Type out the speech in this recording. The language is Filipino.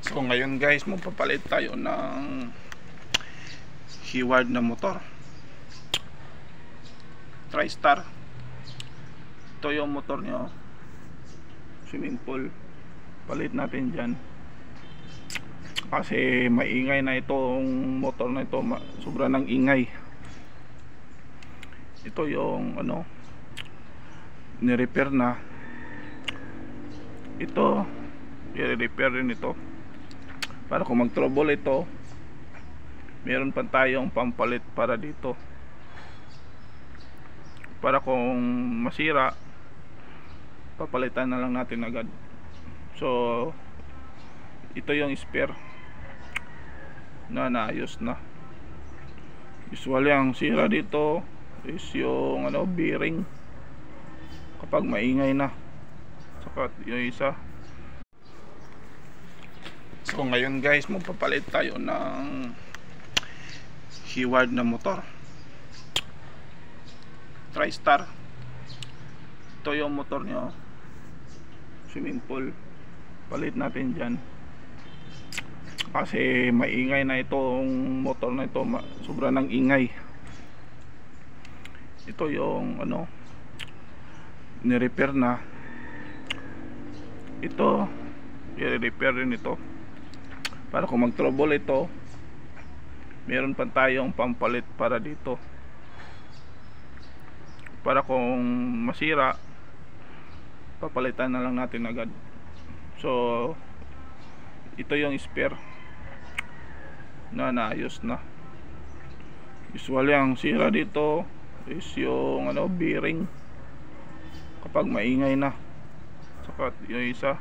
So ngayon guys, magpapalit tayo ng Hayward na motor, TriStar. Ito yung motor nyo, swimming pool. Palit natin dyan kasi maingay na itong motor na ito, sobra ng ingay. Ito yung ni-repair na. Ito i-repair rin ito para kung mag-trouble ito, meron pa tayong pampalit para dito, para kung masira papalitan na lang natin agad. So ito yung spare na naayos na. Usually ang sira dito is yung bearing kapag maingay na, saka yung isa. So ngayon guys, magpapalit tayo ng Hayward na motor, TriStar. Ito yung motor nyo, swimming pool. Palit natin dyan kasi maingay na itong motor na ito, sobra ng ingay. Ito yung ni-repair na. Ito i-repair rin ito para kung mag-trouble ito, meron pa tayong pampalit para dito, para kung masira papalitan na lang natin agad. So ito yung spare na naayos na. Usually ang sira dito is yung bearing kapag maingay na, saka yung isa.